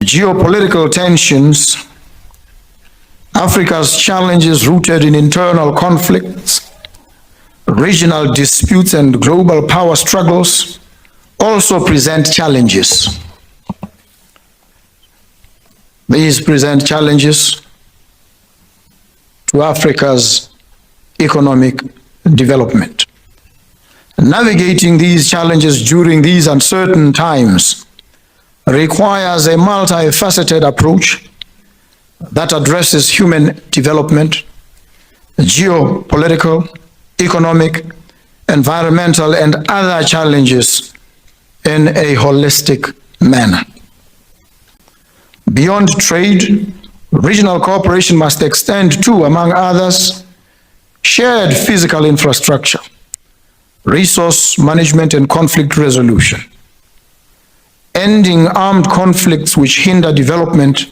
geopolitical tensions, Africa's challenges rooted in internal conflicts, regional disputes, and global power struggles also present challenges. These present challenges to Africa's economic development. Navigating these challenges during these uncertain times requires a multifaceted approach that addresses human development, geopolitical, economic, environmental, and other challenges in a holistic manner. Beyond trade, regional cooperation must extend to, among others, shared physical infrastructure, resource management, and conflict resolution. Ending armed conflicts which hinder development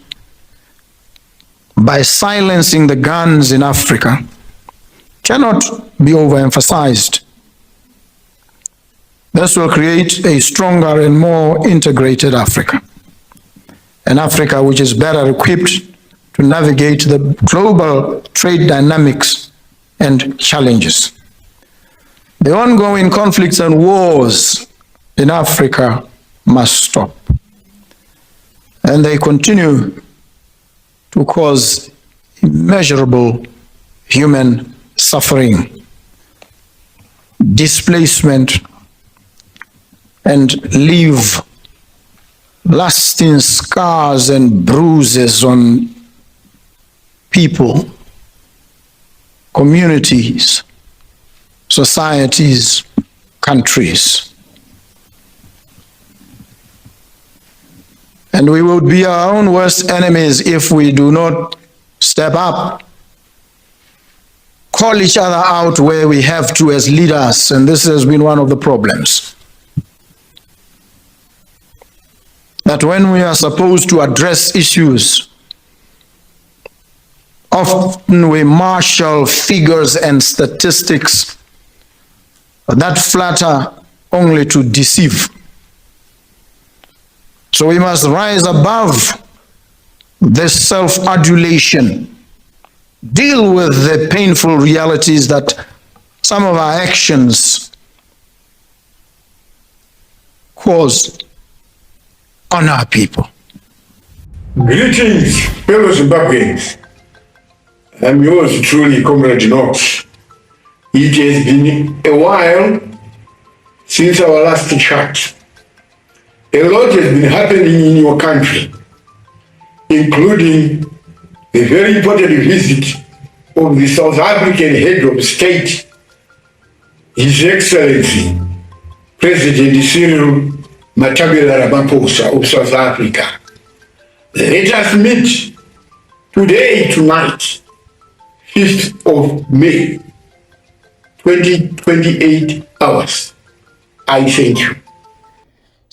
by silencing the guns in Africa cannot be overemphasized. This will create a stronger and more integrated Africa, an Africa which is better equipped to navigate the global trade dynamics and challenges. The ongoing conflicts and wars in Africa must stop, and they continue to cause immeasurable human suffering, displacement, and leave lasting scars and bruises on people, communities, societies, countries. And we would be our own worst enemies if we do not step up, call each other out where we have to as leaders, and this has been one of the problems. That when we are supposed to address issues, often we marshal figures and statistics that flatter only to deceive. So we must rise above this self-adulation, deal with the painful realities that some of our actions cause on our people. Greetings, fellow Zimbabweans. I'm yours truly, Comrade Knox. It has been a while since our last chat. A lot has been happening in your country, including the very important visit of the South African head of state, His Excellency, President Cyril Ramaphosa of South Africa. Let us meet today, tonight, 5th of May, 2028 hours. I thank you.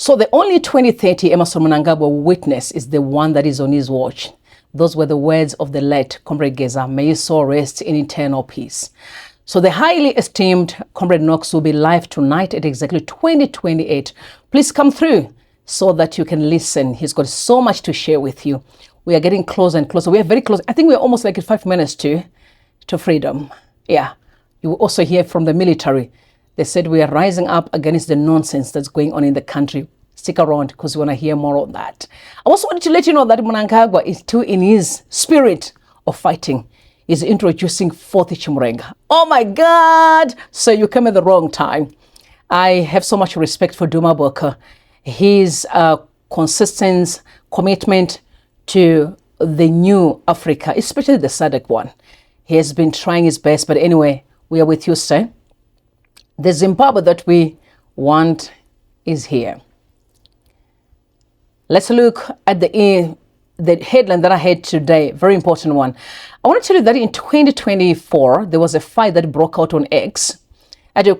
So the only 2030 Emmerson Mnangagwa will witness is the one that is on his watch. Those were the words of the late Comrade Geza. May his soul rest in eternal peace. So the highly esteemed Comrade Knox will be live tonight at exactly 2028. Please come through so that you can listen. He's got so much to share with you. We are getting closer and closer. We are very close. I think we're almost like at 5 minutes to freedom. Yeah. You will also hear from the military. They said we are rising up against the nonsense that's going on in the country. Stick around because we want to hear more on that. I also wanted to let you know that Mnangagwa is too in his spirit of fighting. He's introducing 4th Chiwenga. Oh my God! So you came at the wrong time. I have so much respect for Duma Boko. His consistent commitment to the new Africa, especially the SADC one. He has been trying his best, but anyway, we are with you, sir. The Zimbabwe that we want is here. Let's look at the headline that I had today, very important one. I want to tell you that in 2024, there was a fight that broke out on X at a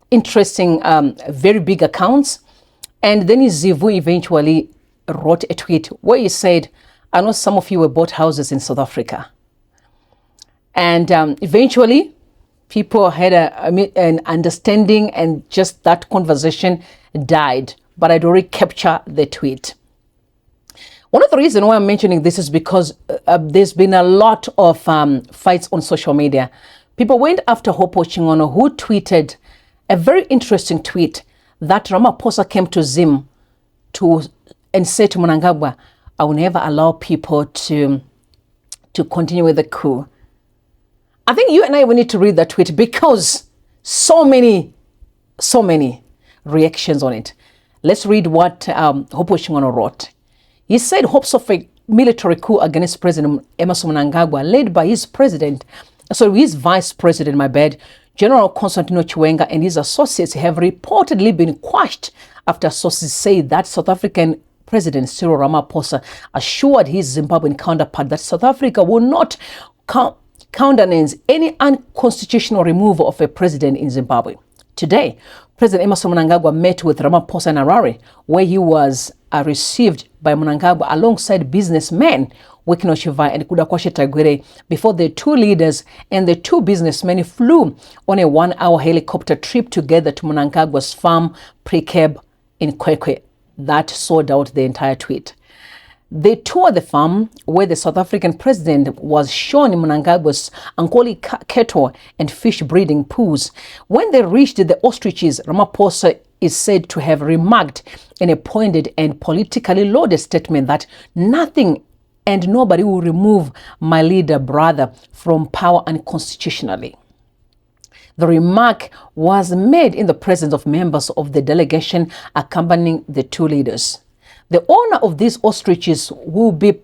interesting, very big accounts. And then Zivu eventually wrote a tweet where he said, I know some of you were bought houses in South Africa. And eventually, people had an understanding and just that conversation died. But I'd already captured the tweet. One of the reasons why I'm mentioning this is because there's been a lot of fights on social media. People went after Hope Ochingono, who tweeted a very interesting tweet that Ramaphosa came to Zim and said to Mnangagwa, I will never allow people to continue with the coup. I think you and I will need to read that tweet because so many reactions on it. Let's read what Hope Ochingono wrote. He said hopes of a military coup against President Emmerson Mnangagwa, led by his vice president, General Constantino Chiwenga, and his associates have reportedly been quashed after sources say that South African President Cyril Ramaphosa assured his Zimbabwean counterpart that South Africa will not countenance any unconstitutional removal of a president in Zimbabwe. Today, President Emmerson Mnangagwa met with Ramaphosa in Harare, where he was received by Mnangagwa alongside businessmen Wikino Chiva and Kudakwashe Tagwire before the two leaders and the two businessmen flew on a 1-hour helicopter trip together to Mnangagwa's farm Prekeb in Kwekwe. That sorted out the entire tweet. They toured the farm where the South African president was shown Mnangagwa's Ankoli cattle and fish breeding pools. When they reached the ostriches, Ramaphosa is said to have remarked in a pointed and politically loaded statement that nothing and nobody will remove my leader brother from power unconstitutionally. The remark was made in the presence of members of the delegation accompanying the two leaders. The owner of these ostriches will be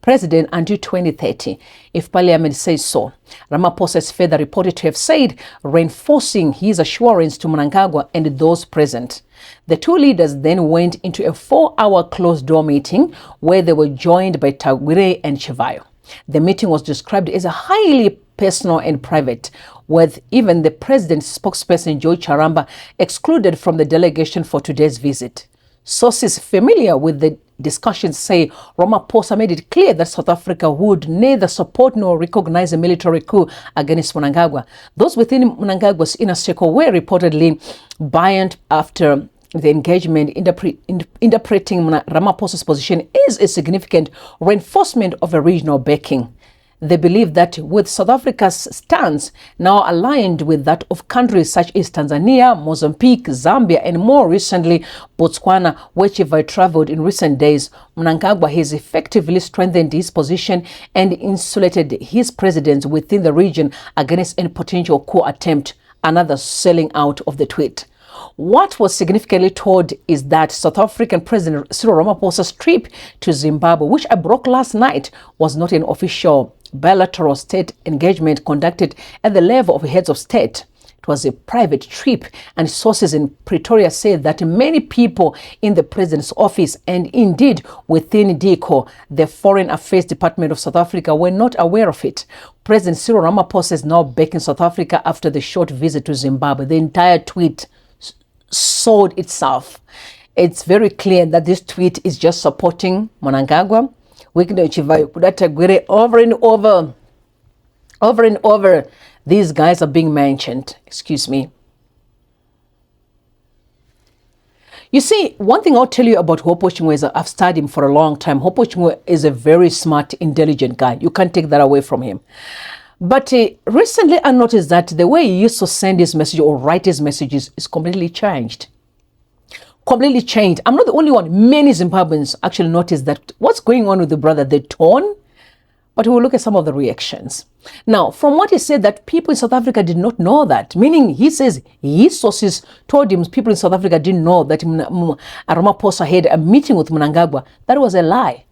president until 2030, if Parliament says so. Ramaphosa is further reported to have said, reinforcing his assurance to Mnangagwa and those present. The two leaders then went into a 4-hour closed-door meeting where they were joined by Tagwire and Chivayo. The meeting was described as a highly personal and private, with even the president's spokesperson, Joy Charamba, excluded from the delegation for today's visit. Sources familiar with the discussions say Ramaphosa made it clear that South Africa would neither support nor recognize a military coup against Mnangagwa. Those within Mnangagwa's inner circle were reportedly buoyant after the engagement, interpreting Ramaphosa's position as a significant reinforcement of a regional backing. They believe that with South Africa's stance now aligned with that of countries such as Tanzania, Mozambique, Zambia, and more recently Botswana, where Chivayo traveled in recent days, Mnangagwa has effectively strengthened his position and insulated his presence within the region against any potential coup attempt, another selling out of the tweet. What was significantly told is that South African President Cyril Ramaphosa's trip to Zimbabwe, which I broke last night, was not an official bilateral state engagement conducted at the level of heads of state. It was a private trip, and sources in Pretoria said that many people in the president's office and indeed within DICO, the Foreign Affairs Department of South Africa, were not aware of it. President Cyril Ramaphosa is now back in South Africa after the short visit to Zimbabwe. The entire tweet sold itself. It's very clear that this tweet is just supporting Mnangagwa. Wikino Chivayo, Kudatagwire, over and over, these guys are being mentioned. Excuse me. You see, one thing I'll tell you about Hope Ochingono is I've studied him for a long time. Hope Ochingono is a very smart, intelligent guy. You can't take that away from him. But recently I noticed that the way he used to send his message or write his messages is completely changed. Completely changed. I'm not the only one. Many Zimbabweans actually noticed that what's going on with the brother, the tone. But we'll look at some of the reactions. Now, from what he said, that people in South Africa did not know that, meaning he says his sources told him people in South Africa didn't know that Ramaphosa had a meeting with Mnangagwa. That was a lie.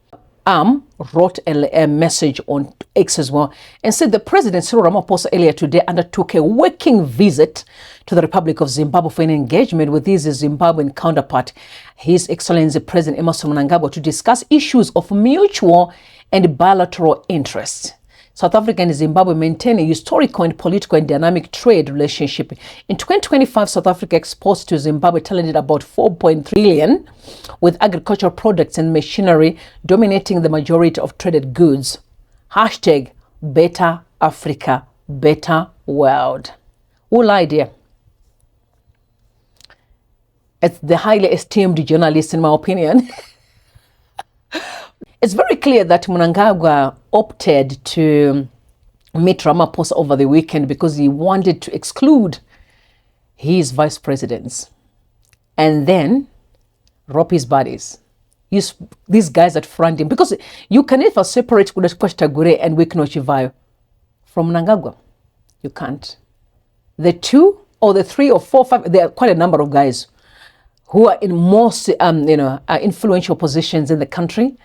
Wrote a message on X as well and said the President Cyril Ramaphosa earlier today undertook a working visit to the Republic of Zimbabwe for an engagement with his Zimbabwean counterpart, His Excellency President Emmerson Mnangagwa, to discuss issues of mutual and bilateral interest. South Africa and Zimbabwe maintain a historical and political and dynamic trade relationship. In 2025, South Africa exports to Zimbabwe talented about 4.3 trillion, with agricultural products and machinery dominating the majority of traded goods. Hashtag Better Africa, Better World. Who lied here? It's the highly esteemed journalist, in my opinion. It's very clear that Mnangagwa opted to meet Ramaphosa over the weekend because he wanted to exclude his vice presidents and then rob his buddies. These guys that front him, because you can never separate Kwashtagure and Wikno Chivayo from Mnangagwa. You can't. The two or the three or four, five, there are quite a number of guys who are in most influential positions in the country,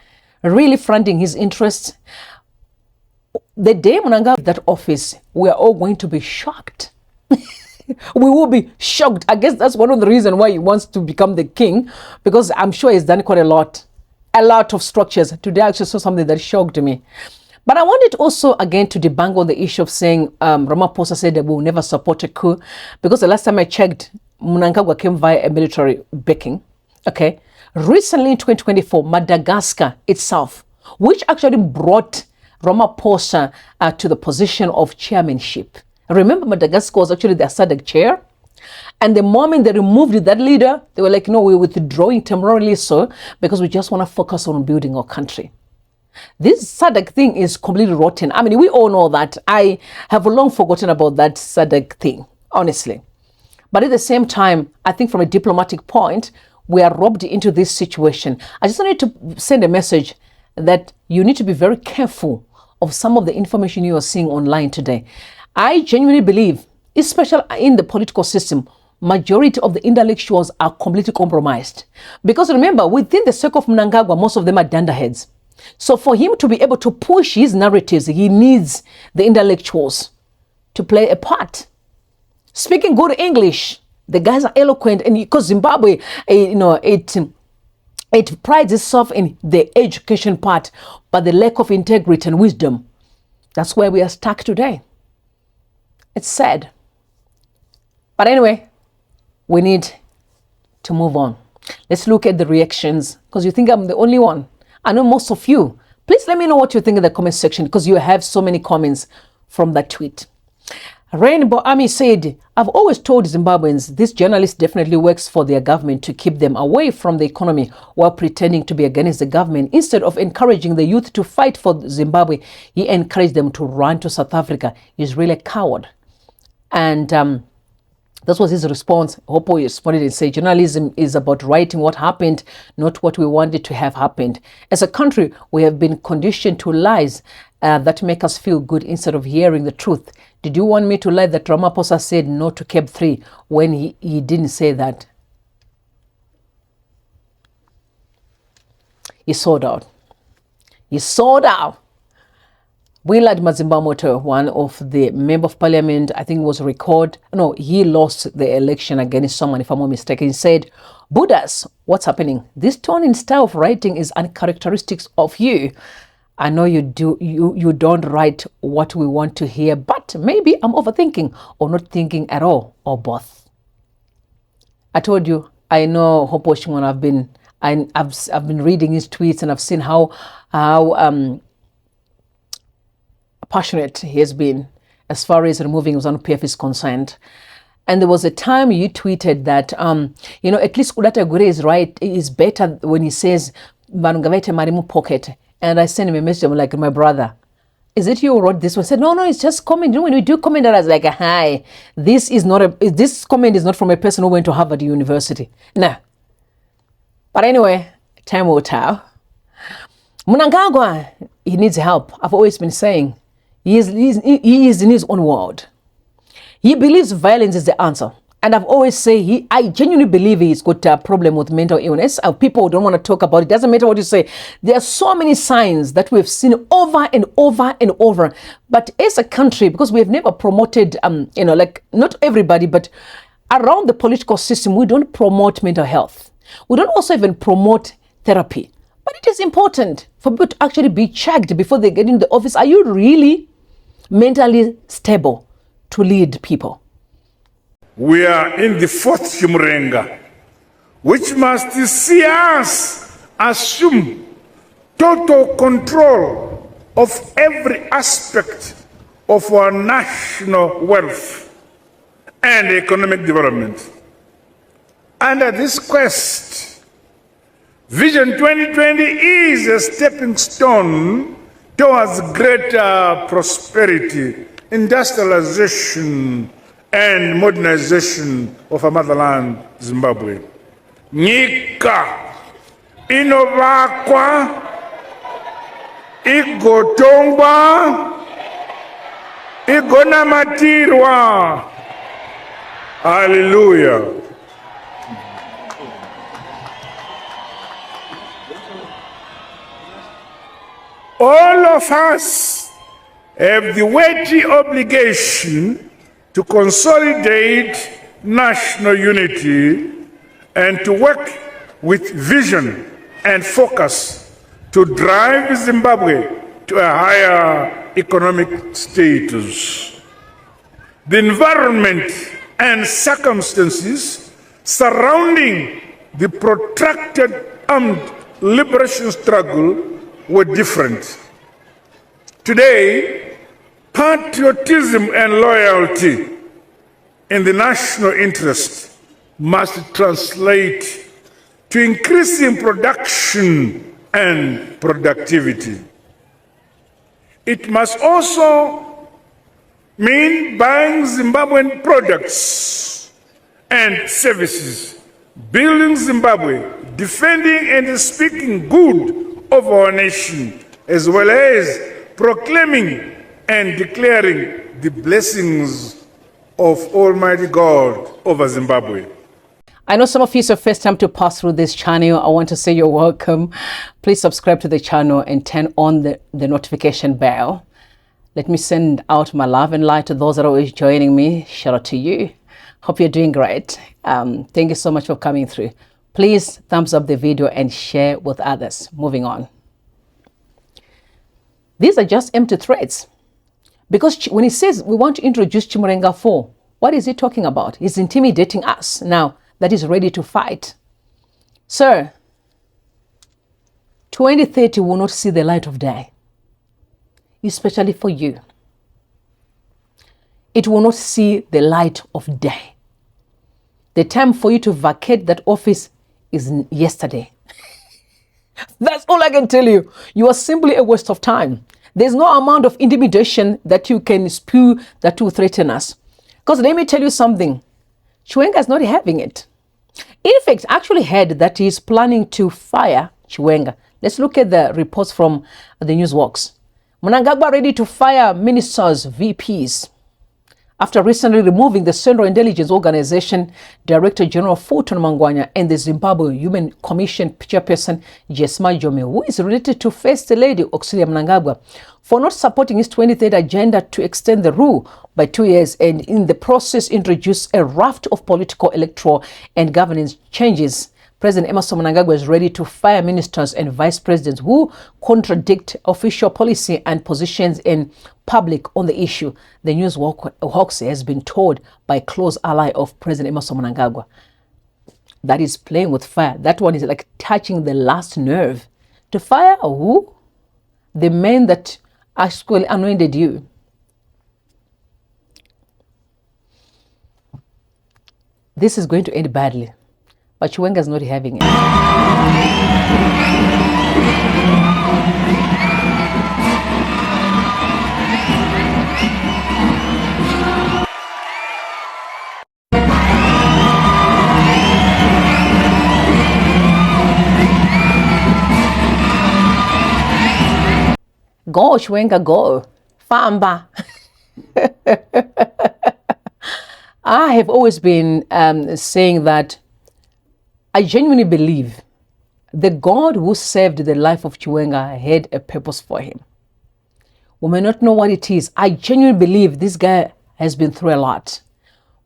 really fronting his interests. The day Mnangagwa that office, we are all going to be shocked. We will be shocked. I guess that's one of the reasons why he wants to become the king, because I'm sure he's done quite a lot of structures. Today I actually saw something that shocked me. But I wanted also, again, to debunk on the issue of saying Ramaphosa said that we will never support a coup, because the last time I checked, Mnangagwa came via a military backing. Okay. Recently in 2024, Madagascar itself, which actually brought Ramaphosa to the position of chairmanship. Remember, Madagascar was actually the SADC chair. And the moment they removed that leader, they were like, no, we're withdrawing temporarily so, because we just want to focus on building our country. This SADC thing is completely rotten. I mean, we all know that. I have long forgotten about that SADC thing, honestly. But at the same time, I think from a diplomatic point, we are robbed into this situation. I just wanted to send a message that you need to be very careful of some of the information you are seeing online today. I genuinely believe, especially in the political system, majority of the intellectuals are completely compromised. Because remember, within the circle of Mnangagwa, most of them are dunderheads. So for him to be able to push his narratives, he needs the intellectuals to play a part. Speaking good English, the guys are eloquent, and because Zimbabwe, it prides itself in the education part, but the lack of integrity and wisdom. That's where we are stuck today. It's sad. But anyway, we need to move on. Let's look at the reactions, because you think I'm the only one. I know most of you. Please let me know what you think in the comment section, because you have so many comments from that tweet. Rainbow Army said, I've always told Zimbabweans this journalist definitely works for their government to keep them away from the economy while pretending to be against the government. Instead of encouraging the youth to fight for Zimbabwe, he encouraged them to run to South Africa. He's really a coward. And that was his response. Hopo responded and said, journalism is about writing what happened, not what we wanted to have happened. As a country, we have been conditioned to lies that make us feel good instead of hearing the truth. Did you want me to lie that Ramaphosa said no to CAB 3 when he didn't say that? He sold out. He sold out. Willard Mazimbamoto, one of the member of parliament, I think was he lost the election against someone, if I'm not mistaken. He said, Buddhas, what's happening? This tone and style of writing is uncharacteristic of you. I know you don't write what we want to hear, but maybe I'm overthinking or not thinking at all, or both. I told you, I know Hopo Shimon. I've been reading his tweets, and I've seen how passionate he has been as far as removing ZANU-PF is concerned. And there was a time you tweeted that, at least Kudata Gure is right, is better when he says, Banungavete Marimu pocket. And I sent him a message, I'm like, my brother, is it you who wrote this one? I said, no, it's just comment. When we do comment, I was like, hi, this comment is not from a person who went to Harvard University. No. But anyway, time will tell. Mnangagwa, he needs help. I've always been saying, he is in his own world. He believes violence is the answer. And I've always said, I genuinely believe he's got a problem with mental illness. People don't want to talk about it. Doesn't matter what you say. There are so many signs that we've seen over and over and over. But as a country, because we have never promoted, not everybody, but around the political system, we don't promote mental health. We don't also even promote therapy. But it is important for people to actually be checked before they get in the office. Are you really mentally stable to lead people? We are in the fourth Chiwenga, which must see us assume total control of every aspect of our national wealth and economic development. Under this quest Vision 2020 is a stepping stone towards greater prosperity, industrialization, and modernization of our motherland, Zimbabwe. Nyika inovakwa, igotongwa, igonamatirwa. Hallelujah. All of us have the weighty obligation to consolidate national unity and to work with vision and focus to drive Zimbabwe to a higher economic status. The environment and circumstances surrounding the protracted armed liberation struggle were different. Today, patriotism and loyalty in the national interest must translate to increasing production and productivity. It must also mean buying Zimbabwean products and services, building Zimbabwe, defending and speaking good of our nation, as well as proclaiming and declaring the blessings of Almighty God over Zimbabwe. I know some of you it's your first time to pass through this channel. I want to say you're welcome. Please subscribe to the channel and turn on the notification bell. Let me send out my love and light to those that are always joining me. Shout out to you. Hope you're doing great. Thank you so much for coming through. Please thumbs up the video and share with others. Moving on. These are just empty threats. Because when he says we want to introduce Chiwenga 4, what is he talking about? He's intimidating us now that he's ready to fight. Sir, 2030 will not see the light of day, especially for you. It will not see the light of day. The time for you to vacate that office is yesterday. That's all I can tell you. You are simply a waste of time. There's no amount of intimidation that you can spew that will threaten us. Because let me tell you something. Chiwenga is not having it. In fact, I actually heard that he's planning to fire Chiwenga. Let's look at the reports from the Newsworks. Mnangagwa ready to fire ministers, VPs. After recently removing the Central Intelligence Organization Director General Fulton Mangwanya and the Zimbabwe Human Commission chairperson Jesma Jome, who is related to First Lady Auxilia Mnangagwa, for not supporting his 23rd agenda to extend the rule by 2 years and in the process introduce a raft of political, electoral and governance changes. President Emmerson Mnangagwa is ready to fire ministers and vice presidents who contradict official policy and positions in public on the issue. The Newsworks has been told by a close ally of President Emmerson Mnangagwa. That is playing with fire. That one is like touching the last nerve. To fire who? The man that actually anointed you. This is going to end badly. But Chiwenga is not having it. Go, Chiwenga, go. Famba. I have always been saying that I genuinely believe the God who saved the life of Chiwenga had a purpose for him. We may not know what it is. I genuinely believe this guy has been through a lot.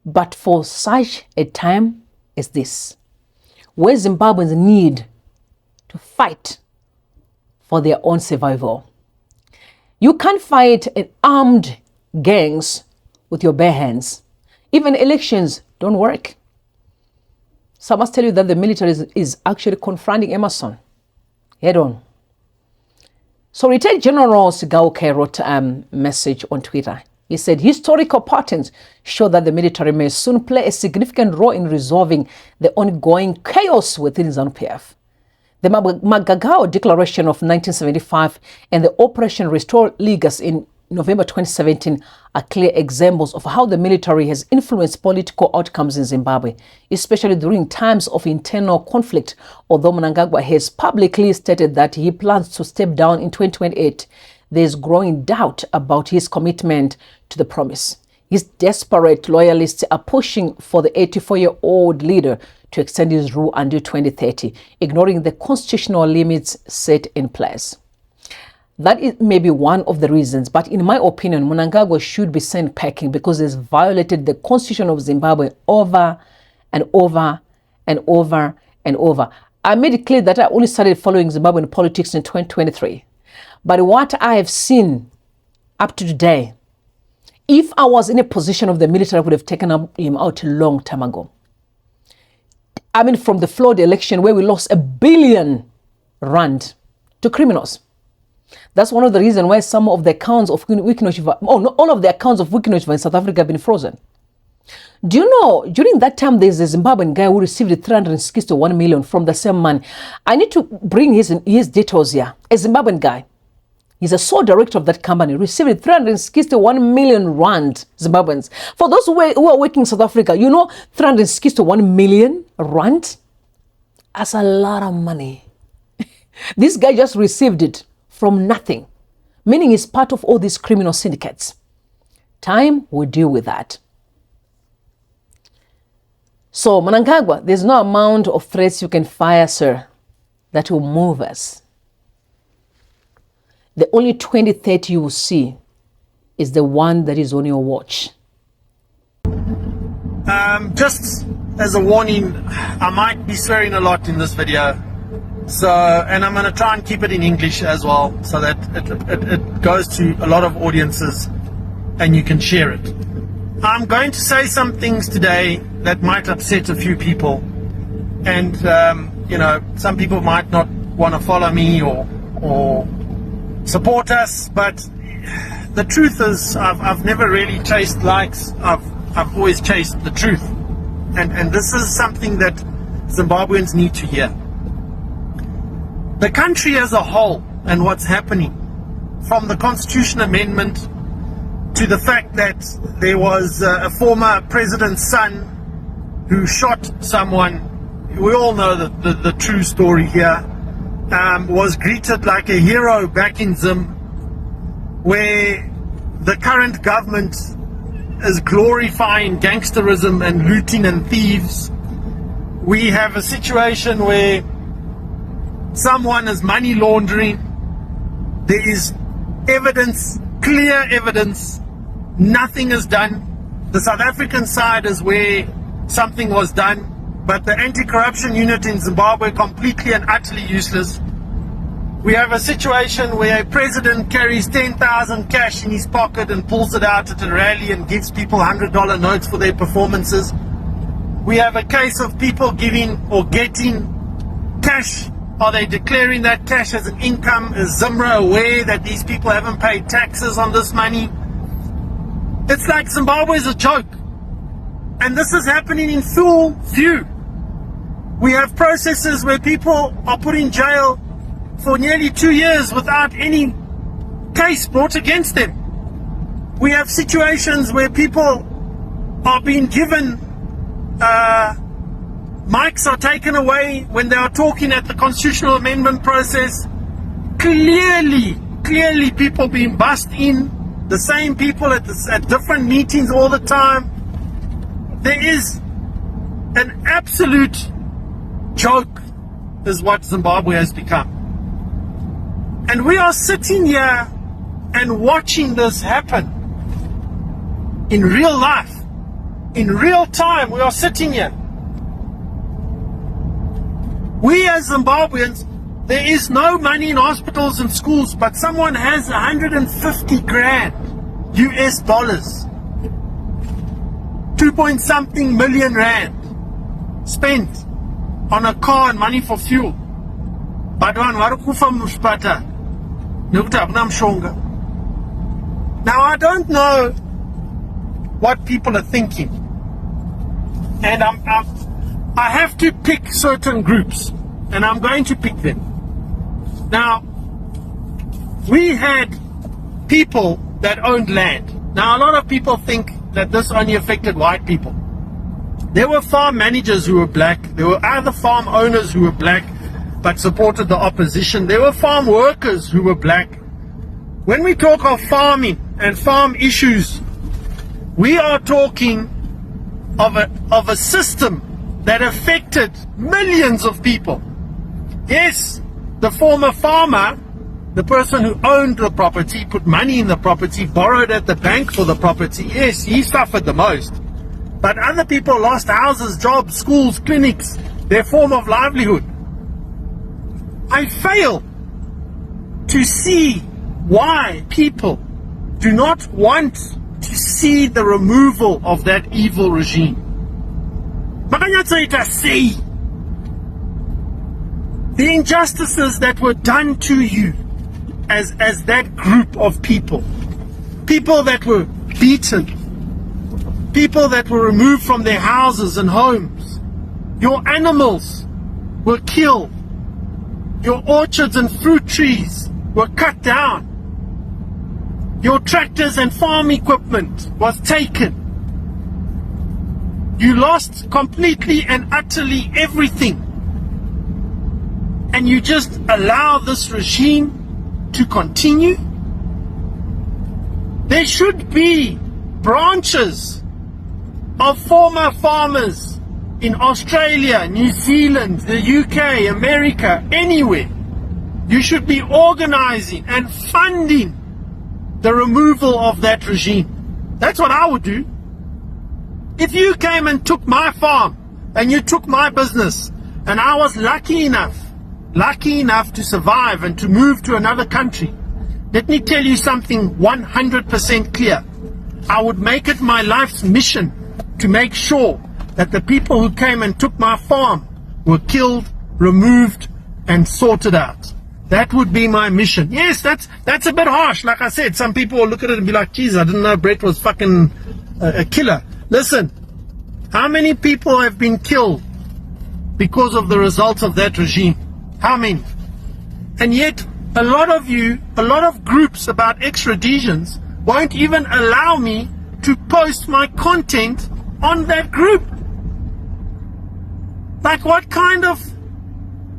But for such a time as this, where Zimbabweans need to fight for their own survival, you can't fight an armed gangs with your bare hands. Even elections don't work. So I must tell you that the military is actually confronting Emmerson head on. So retired General Sigauke wrote a message on Twitter. He said, historical patterns show that the military may soon play a significant role in resolving the ongoing chaos within ZANU-PF. The Mnangagwa Declaration of 1975 and the Operation Restore Legas in November 2017 are clear examples of how the military has influenced political outcomes in Zimbabwe, especially during times of internal conflict. Although Mnangagwa has publicly stated that he plans to step down in 2028, there is growing doubt about his commitment to the promise. His desperate loyalists are pushing for the 84-year-old leader to extend his rule until 2030, ignoring the constitutional limits set in place. That may be one of the reasons, but in my opinion, Mnangagwa should be sent packing because he has violated the constitution of Zimbabwe over and over and over and over. I made it clear that I only started following Zimbabwean politics in 2023. But what I have seen up to today, if I was in a position of the military, I would have taken him out a long time ago. I mean, from the flawed election where we lost R1 billion to criminals. That's one of the reasons why some of the accounts of not all of the accounts of Wikinews in South Africa have been frozen. Do you know, during that time, there's a Zimbabwean guy who received 361 million from the same man. I need to bring his details here. A Zimbabwean guy. He's a sole director of that company, received 361 million rand, Zimbabweans. For those who are working in South Africa, you know 361 million rand? That's a lot of money. This guy just received it from nothing, meaning he's part of all these criminal syndicates. Time will deal with that. So, Mnangagwa, there's no amount of threats you can fire, sir, that will move us. The only 2030 you will see is the one that is on your watch. Just as a warning, I might be swearing a lot in this video. And I'm going to try and keep it in English as well, so that it goes to a lot of audiences and you can share it. I'm going to say some things today that might upset a few people. And, some people might not want to follow me or support us, but the truth is I've never really chased likes. I've always chased the truth. And this is something that Zimbabweans need to hear. The country as a whole and what's happening, from the Constitution Amendment to the fact that there was a former president's son who shot someone, we all know the true story here, was greeted like a hero back in Zim, where the current government is glorifying gangsterism and looting and thieves. We have a situation where someone is money laundering. There is evidence, clear evidence. Nothing is done. The South African side is where something was done, but the anti-corruption unit in Zimbabwe completely and utterly useless. We have a situation where a president carries 10,000 cash in his pocket and pulls it out at a rally and gives people $100 notes for their performances. We have a case of people giving or getting cash. Are they declaring that cash as an income? Is Zimra aware that these people haven't paid taxes on this money? It's like Zimbabwe is a joke. And this is happening in full view. We have processes where people are put in jail for nearly 2 years without any case brought against them. We have situations where people are being given, mics are taken away when they are talking at the constitutional amendment process. Clearly people being bussed in, the same people at different meetings all the time. There is an absolute joke is what Zimbabwe has become. And we are sitting here and watching this happen in real life, in real time. We are sitting here. We as Zimbabweans, there is no money in hospitals and schools, but someone has 150 grand US dollars, 2-point-something million rand spent on a car and money for fuel. But now I don't know what people are thinking, and I have to pick certain groups. and I'm going to pick them. Now, we had people that owned land. Now, a lot of people think that this only affected white people. There were farm managers who were black. There were other farm owners who were black but supported the opposition. There were farm workers who were black. When we talk of farming and farm issues, we are talking of a system that affected millions of people. Yes, the former farmer, the person who owned the property, put money in the property, borrowed at the bank for the property, yes, he suffered the most. But other people lost houses, jobs, schools, clinics, their form of livelihood. I fail to see why people do not want to see the removal of that evil regime. The injustices that were done to you as that group of people that were beaten, people that were removed from their houses and homes, your animals were killed, your orchards and fruit trees were cut down, your tractors and farm equipment was taken. You lost completely and utterly everything. And you just allow this regime to continue? There should be branches of former farmers in Australia, New Zealand, the UK, America, anywhere. You should be organizing and funding the removal of that regime. That's what I would do. If you came and took my farm and you took my business and I was lucky enough to survive and to move to another country, let me tell you something 100% clear. I would make it my life's mission to make sure that the people who came and took my farm were killed, removed, and sorted out. That would be my mission. Yes, that's a bit harsh. Like I said, some people will look at it and be like, geez, I didn't know Brett was fucking a killer. Listen, how many people have been killed because of the results of that regime? How many? And yet, a lot of groups about extraditions won't even allow me to post my content on that group. Like, what kind of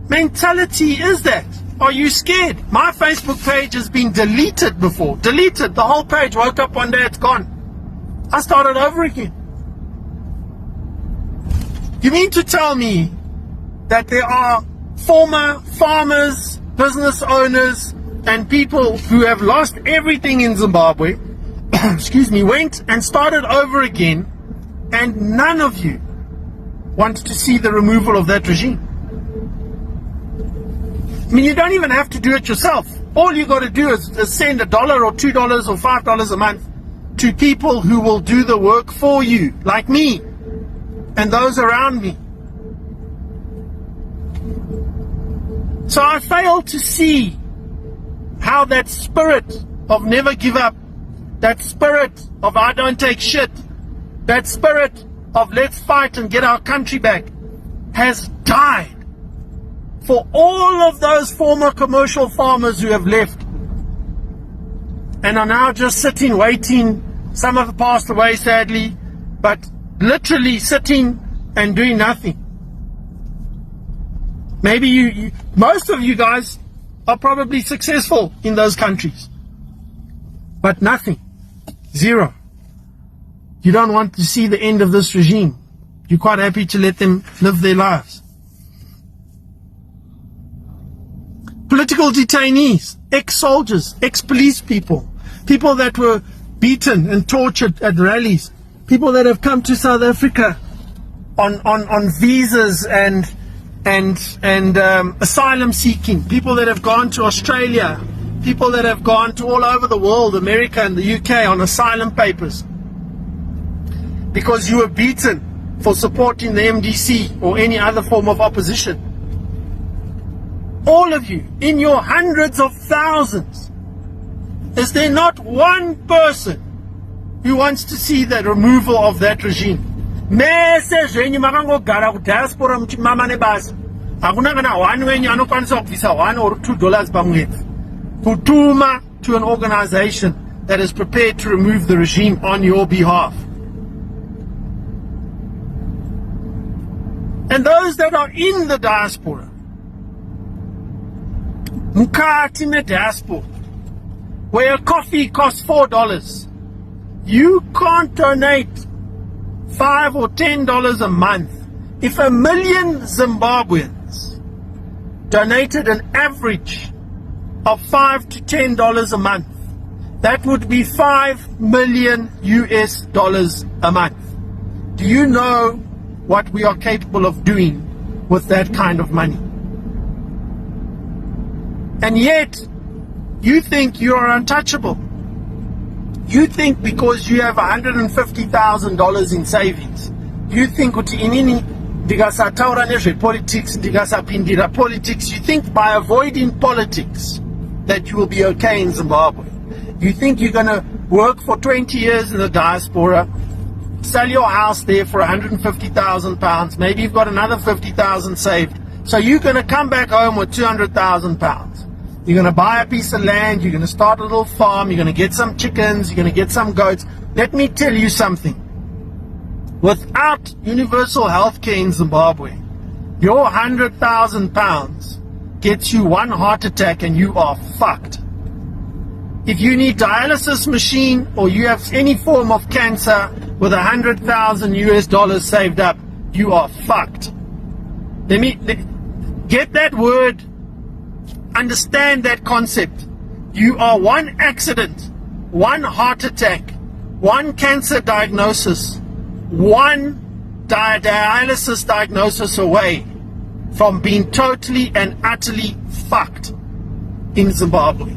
mentality is that? Are you scared? My Facebook page has been deleted before. Deleted. The whole page. Woke up one day, it's gone. I started over again. You mean to tell me that there are former farmers, business owners, and people who have lost everything in Zimbabwe, excuse me, went and started over again, and none of you want to see the removal of that regime? I mean, you don't even have to do it yourself. All you got to do is send $1 or $2 or $5 a month to people who will do the work for you, like me and those around me. So I fail to see how that spirit of never give up, that spirit of I don't take shit, that spirit of let's fight and get our country back has died for all of those former commercial farmers who have left and are now just sitting, waiting. Some have passed away, sadly, but literally sitting and doing nothing. Maybe most of you guys are probably successful in those countries, but nothing. Zero. You don't want to see the end of this regime. You're quite happy to let them live their lives. Political detainees, ex-soldiers, ex-police people, people that were beaten and tortured at rallies, people that have come to South Africa on visas and asylum seeking, people that have gone to Australia, people that have gone to all over the world, America and the UK, on asylum papers, because you were beaten for supporting the MDC or any other form of opposition. All of you, in your hundreds of thousands, is there not one person who wants to see the removal of that regime? Hakuna kana one wenyu anokwanisa kubvisa $1 or $2 pamwedzi kutuma to an organization that is prepared to remove the regime on your behalf. And those that are in the diaspora, mukati me diaspora, where a coffee costs $4, you can't donate $5 or $10 a month. If 1 million Zimbabweans donated an average of $5 to $10 a month, that would be $5 million US a month. Do you know what we are capable of doing with that kind of money? And yet, you think you are untouchable. You think because you have $150,000 in savings, you think kuti inini ndikasataura nezvepolitics, ndikasapindira politics, you think by avoiding politics that you will be okay in Zimbabwe. You think you're going to work for 20 years in the diaspora, sell your house there for £150,000, maybe you've got another 50,000 saved. So you're going to come back home with £200,000. You're going to buy a piece of land, you're going to start a little farm, you're going to get some chickens, you're going to get some goats. Let me tell you something. Without universal health care in Zimbabwe, your £100,000 gets you one heart attack and you are fucked. If you need dialysis machine or you have any form of cancer with $100,000 saved up, you are fucked. Get that word. Understand that concept. You are one accident, one heart attack, one cancer diagnosis, one dialysis diagnosis away from being totally and utterly fucked in Zimbabwe.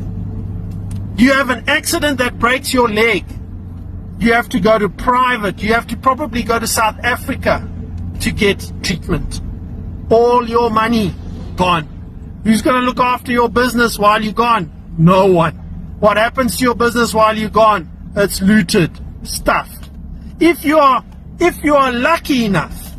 You have an accident that breaks your leg. You have to go to private. You have to probably go to South Africa to get treatment. All your money gone. Who's going to look after your business while you're gone? No one. What happens to your business while you're gone? It's looted, stuffed. If you are lucky enough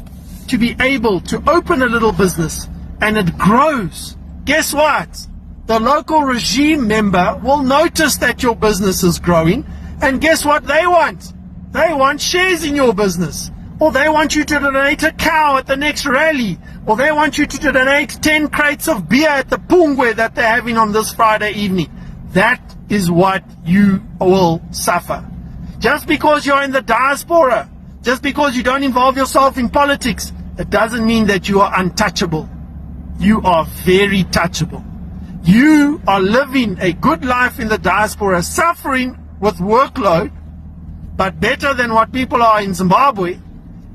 to be able to open a little business and it grows, guess what? The local regime member will notice that your business is growing, and guess what they want? They want shares in your business. Or they want you to donate a cow at the next rally. Or they want you to donate 10 crates of beer at the Pungwe that they're having on this Friday evening. That is what you will suffer. Just because you're in the diaspora, just because you don't involve yourself in politics, it doesn't mean that you are untouchable. You are very touchable. You are living a good life in the diaspora, suffering with workload, but better than what people are in Zimbabwe,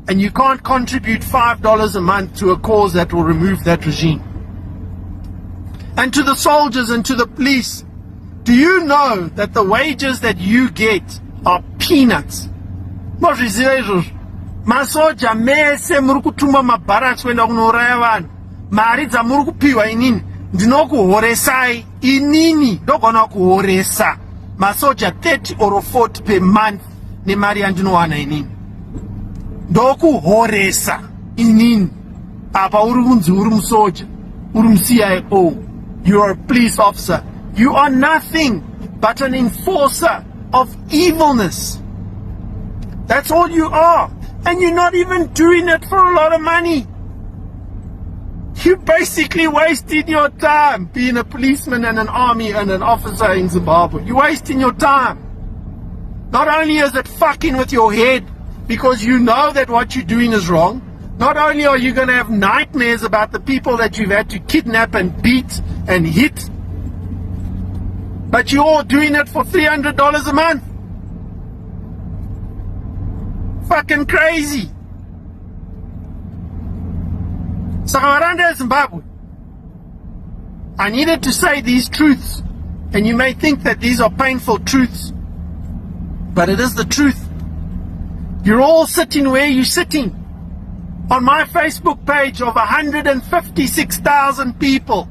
and you can't contribute $5 a month to a cause that will remove that regime. And to the soldiers and to the police, do you know that the wages that you get are peanuts? Masoja mese muri kutuma mabarracks kuenda kunouraya vanhu. Mari dzamuri kupiwa inini ndinokuhoresai inini ndogona kuhoresa masoja 30 or 40 per month nemari yandinowana inini. Ndokuhoresa inini. Apa uri kunzi uri musoja, uri mu-CIO, you are a police officer. You are nothing but an enforcer of evilness. That's all you are. And you're not even doing it for a lot of money. You basically wasting your time being a policeman and an army and an officer in Zimbabwe. You're wasting your time. Not only is it fucking with your head because you know that what you're doing is wrong, not only are you going to have nightmares about the people that you've had to kidnap and beat and hit, but you're all doing it for $300 a month. Fucking crazy. Sakawaranda Zimbabwe. I needed to say these truths, and you may think that these are painful truths, but it is the truth. You're all sitting where you're sitting. On my Facebook page of 156,000 people,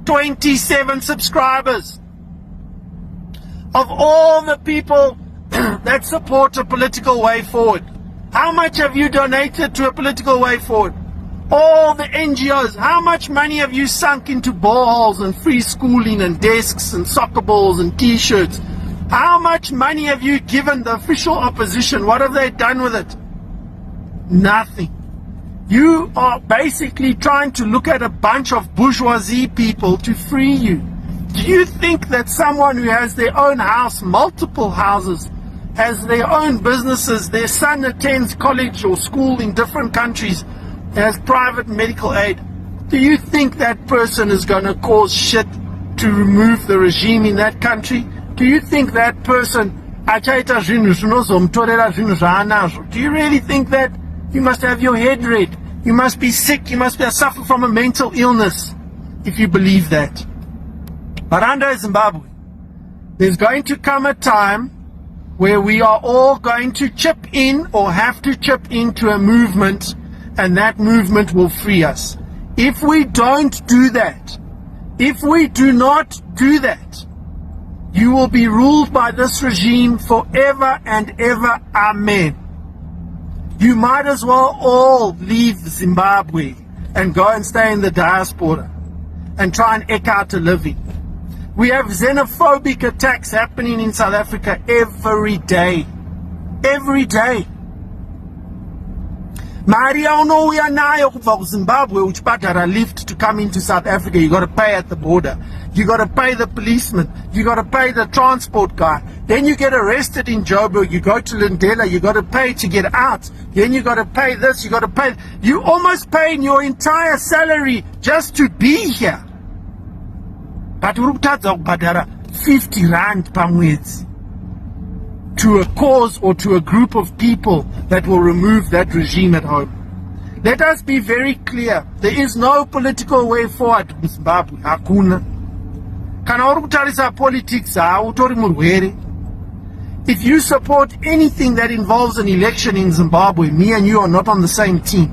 27 subscribers. Of all the people that support a political way forward, how much have you donated to a political way forward? All the NGOs, how much money have you sunk into boreholes and free schooling and desks and soccer balls and t-shirts? How much money have you given the official opposition? What have they done with it? Nothing. You are basically trying to look at a bunch of bourgeoisie people to free you. Do you think that someone who has their own house, multiple houses, has their own businesses, their son attends college or school in different countries, has private medical aid, do you think that person is going to cause shit to remove the regime in that country? Do you think that person, do you really think that? You must have your head red. You must be sick. You must suffer from a mental illness if you believe that. But under Zimbabwe, there's going to come a time where we are all going to chip in or have to chip into a movement, and that movement will free us. If we don't do that, if we do not do that, you will be ruled by this regime forever and ever. Amen. You might as well all leave Zimbabwe and go and stay in the diaspora and try and eke out a living. We have xenophobic attacks happening in South Africa every day. Every day. Maria unouya nayo kubva kuZimbabwe uchibhadhara lift to come into South Africa. You got to pay at the border. You got to pay the policeman. You got to pay the transport guy. Then you get arrested in Joburg. You go to Lindela. You got to pay to get out. Then you got to pay this. You got to pay. You almost paying your entire salary just to be here. But urukutadza kubhadhara 50 rand per mwedzi to a cause or to a group of people that will remove that regime at home. Let us be very clear. There is no political way forward in Zimbabwe. Hakuna. Kana uri kutarisa politics utori murwere. If you support anything that involves an election in Zimbabwe, me and you are not on the same team.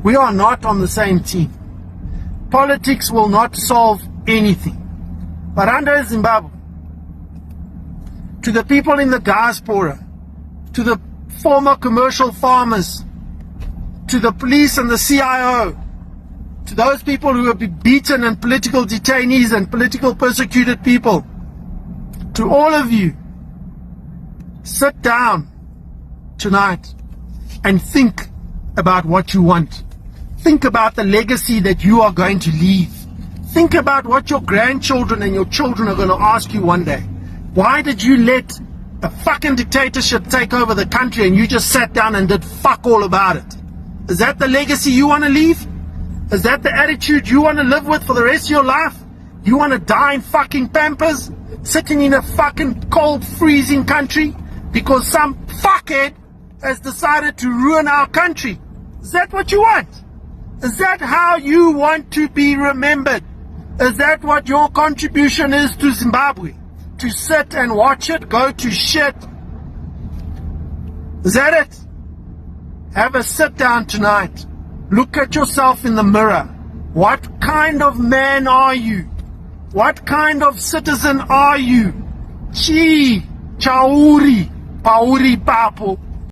We are not on the same team. Politics will not solve anything. But under Zimbabwe, to the people in the diaspora, to the former commercial farmers, to the police and the CIO, to those people who have been beaten and political detainees and political persecuted people, to all of you, sit down tonight and think about what you want. Think about the legacy that you are going to leave. Think about what your grandchildren and your children are going to ask you one day. Why did you let a fucking dictatorship take over the country and you just sat down and did fuck all about it? Is that the legacy you want to leave? Is that the attitude you want to live with for the rest of your life? You want to die in fucking Pampers, sitting in a fucking cold, freezing country because some fuckhead has decided to ruin our country? Is that what you want? Is that how you want to be remembered? Is that what your contribution is to Zimbabwe? To sit and watch it go to shit? Is that it? Have a sit down tonight. Look at yourself in the mirror. What kind of man are you? What kind of citizen are you? Chi, chauri, pauri papo.